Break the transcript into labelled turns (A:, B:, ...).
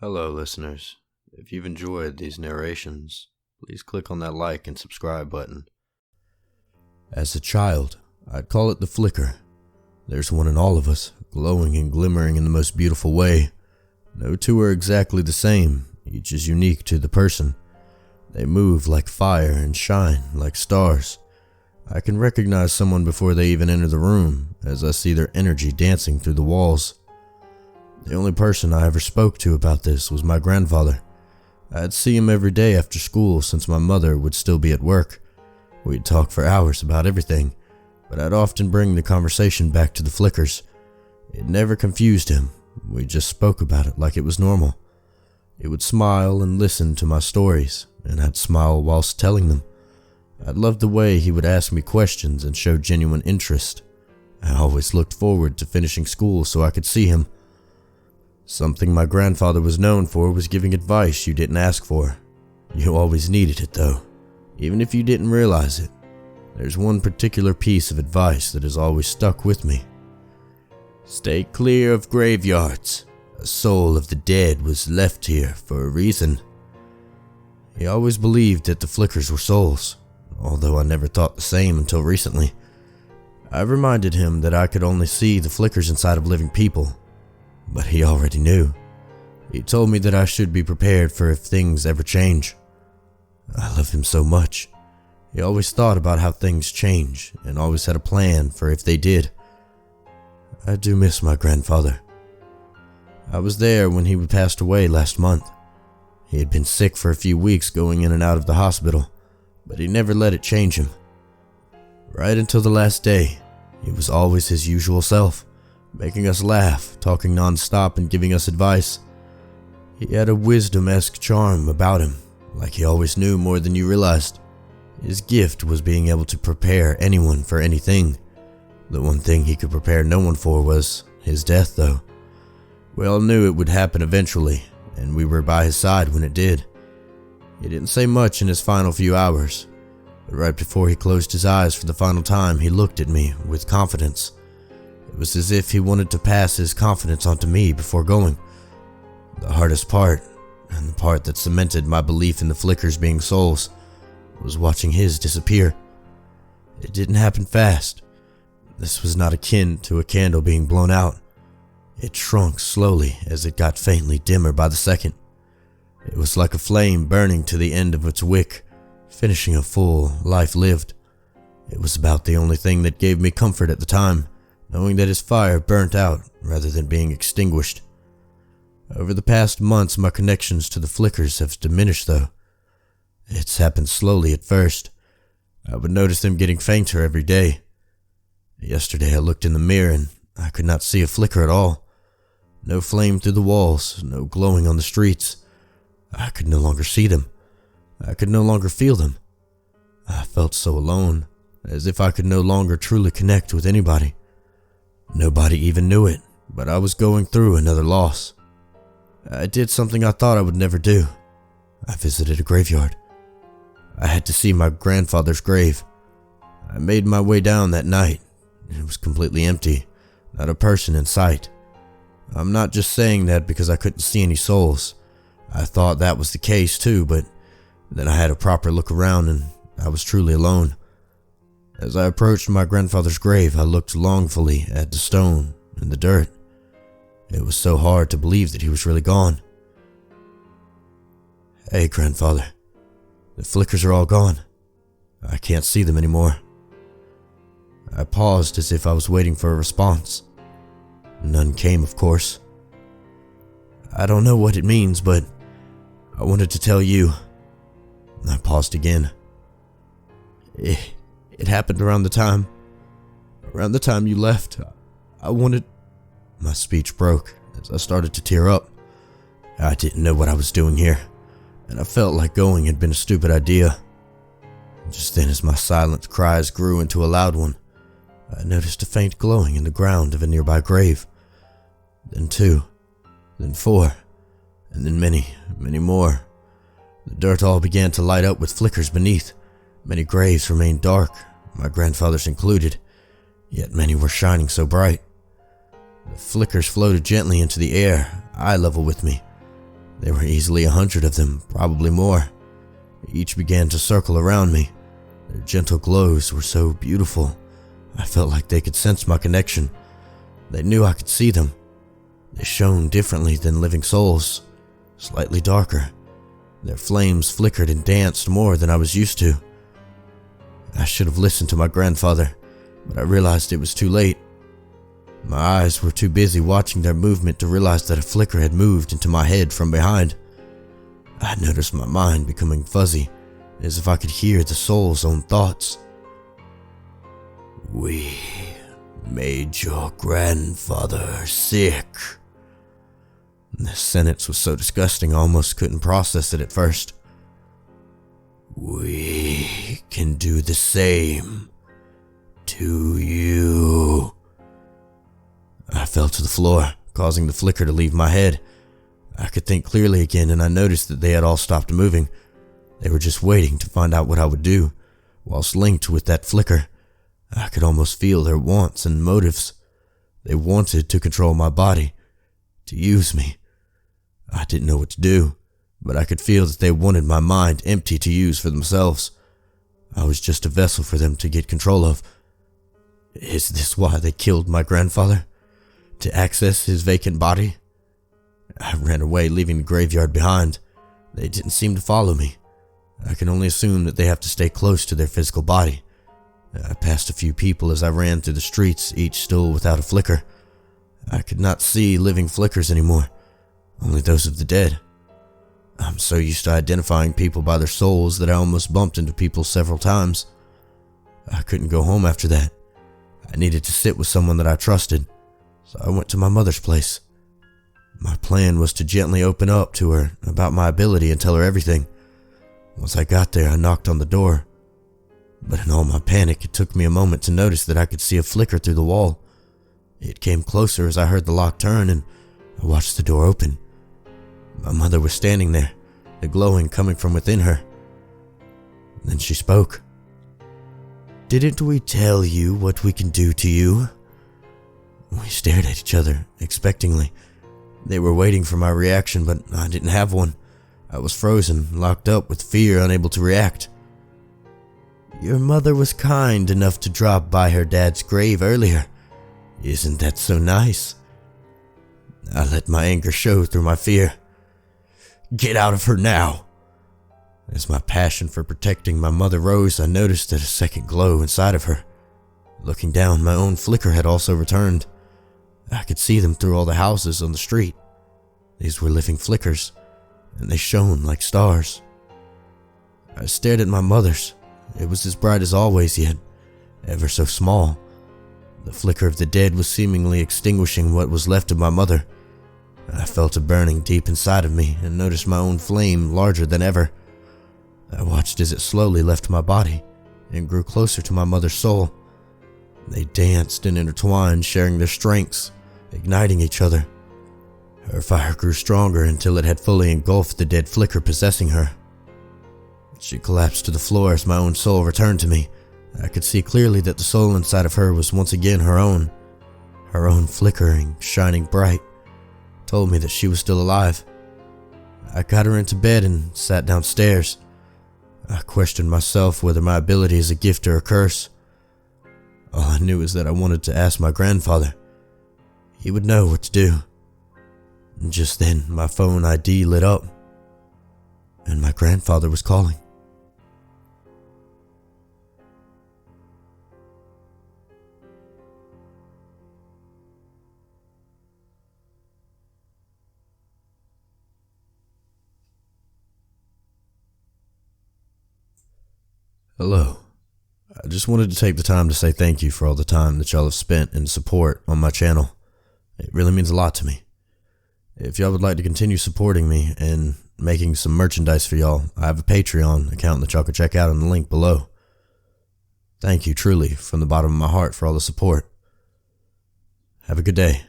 A: Hello, listeners. If you've enjoyed these narrations, please click on that like and subscribe button. As a child, I'd call it the flicker. There's one in all of us, glowing and glimmering in the most beautiful way. No two are exactly the same, each is unique to the person. They move like fire and shine like stars. I can recognize someone before they even enter the room, as I see their energy dancing through the walls. The only person I ever spoke to about this was my grandfather. I'd see him every day after school since my mother would still be at work. We'd talk for hours about everything, but I'd often bring the conversation back to the flickers. It never confused him. We just spoke about it like it was normal. He would smile and listen to my stories, and I'd smile whilst telling them. I loved the way he would ask me questions and show genuine interest. I always looked forward to finishing school so I could see him. Something my grandfather was known for was giving advice you didn't ask for. You always needed it though, even if you didn't realize it. There's one particular piece of advice that has always stuck with me. Stay clear of graveyards. A soul of the dead was left here for a reason. He always believed that the flickers were souls, although I never thought the same until recently. I reminded him that I could only see the flickers inside of living people. But he already knew. He told me that I should be prepared for if things ever change. I love him so much. He always thought about how things change and always had a plan for if they did. I do miss my grandfather. I was there when he passed away last month. He had been sick for a few weeks going in and out of the hospital, but he never let it change him. Right until the last day, he was always his usual self. Making us laugh, talking non-stop and giving us advice. He had a wisdom-esque charm about him, like he always knew more than you realized. His gift was being able to prepare anyone for anything. The one thing he could prepare no one for was his death, though. We all knew it would happen eventually, and we were by his side when it did. He didn't say much in his final few hours, but right before he closed his eyes for the final time, he looked at me with confidence. It was as if he wanted to pass his confidence onto me before going. The hardest part, and the part that cemented my belief in the flickers being souls, was watching his disappear. It didn't happen fast. This was not akin to a candle being blown out. It shrunk slowly as it got faintly dimmer by the second. It was like a flame burning to the end of its wick, finishing a full life lived. It was about the only thing that gave me comfort at the time, knowing that his fire burnt out rather than being extinguished. Over the past months, my connections to the flickers have diminished though. It's happened slowly at first. I would notice them getting fainter every day. Yesterday I looked in the mirror and I could not see a flicker at all. No flame through the walls, no glowing on the streets. I could no longer see them. I could no longer feel them. I felt so alone, as if I could no longer truly connect with anybody. Nobody even knew it, but I was going through another loss. I did something I thought I would never do. I visited a graveyard. I had to see my grandfather's grave. I made my way down that night. It was completely empty, not a person in sight. I'm not just saying that because I couldn't see any souls. I thought that was the case too, but then I had a proper look around and I was truly alone. As I approached my grandfather's grave, I looked longfully at the stone and the dirt. It was so hard to believe that he was really gone. Hey, grandfather. The flickers are all gone. I can't see them anymore. I paused as if I was waiting for a response. None came, of course. I don't know what it means, but I wanted to tell you. I paused again. It happened around the time you left. I wanted... My speech broke as I started to tear up. I didn't know what I was doing here, and I felt like going had been a stupid idea. Just then, as my silent cries grew into a loud one, I noticed a faint glowing in the ground of a nearby grave. Then 2, then 4, and then many, many more. The dirt all began to light up with flickers beneath. Many graves remained dark, my grandfather's included, yet many were shining so bright. The flickers floated gently into the air, eye level with me. There were easily 100 of them, probably more. Each began to circle around me. Their gentle glows were so beautiful. I felt like they could sense my connection. They knew I could see them. They shone differently than living souls, slightly darker. Their flames flickered and danced more than I was used to. I should have listened to my grandfather, but I realized it was too late. My eyes were too busy watching their movement to realize that a flicker had moved into my head from behind. I noticed my mind becoming fuzzy, as if I could hear the soul's own thoughts. "We made your grandfather sick." This sentence was so disgusting I almost couldn't process it at first. "We can do the same to you." I fell to the floor, causing the flicker to leave my head. I could think clearly again, and I noticed that they had all stopped moving. They were just waiting to find out what I would do. Whilst linked with that flicker, I could almost feel their wants and motives. They wanted to control my body, to use me. I didn't know what to do, but I could feel that they wanted my mind empty to use for themselves. I was just a vessel for them to get control of. Is this why they killed my grandfather? To access his vacant body? I ran away, leaving the graveyard behind. They didn't seem to follow me. I can only assume that they have to stay close to their physical body. I passed a few people as I ran through the streets, each still without a flicker. I could not see living flickers anymore, only those of the dead. I'm so used to identifying people by their souls that I almost bumped into people several times. I couldn't go home after that. I needed to sit with someone that I trusted, so I went to my mother's place. My plan was to gently open up to her about my ability and tell her everything. Once I got there, I knocked on the door. But in all my panic, it took me a moment to notice that I could see a flicker through the wall. It came closer as I heard the lock turn, and I watched the door open. My mother was standing there, the glowing coming from within her. Then she spoke. "Didn't we tell you what we can do to you?" We stared at each other, expectingly. They were waiting for my reaction, but I didn't have one. I was frozen, locked up with fear, unable to react. "Your mother was kind enough to drop by her dad's grave earlier. Isn't that so nice?" I let my anger show through my fear. "Get out of her now!" As my passion for protecting my mother rose, I noticed that a second glow inside of her. Looking down, my own flicker had also returned. I could see them through all the houses on the street. These were living flickers, and they shone like stars. I stared at my mother's. It was as bright as always, yet ever so small. The flicker of the dead was seemingly extinguishing what was left of my mother. I felt a burning deep inside of me and noticed my own flame larger than ever. I watched as it slowly left my body and grew closer to my mother's soul. They danced and intertwined, sharing their strengths, igniting each other. Her fire grew stronger until it had fully engulfed the dead flicker possessing her. She collapsed to the floor as my own soul returned to me. I could see clearly that the soul inside of her was once again her own. Her own flickering, shining bright, told me that she was still alive. I got her into bed and sat downstairs. I questioned myself whether my ability is a gift or a curse. All I knew is that I wanted to ask my grandfather. He would know what to do. And just then, my phone ID lit up, and my grandfather was calling. Hello. I just wanted to take the time to say thank you for all the time that y'all have spent in support on my channel. It really means a lot to me. If y'all would like to continue supporting me and making some merchandise for y'all, I have a Patreon account that y'all can check out on the link below. Thank you truly from the bottom of my heart for all the support. Have a good day.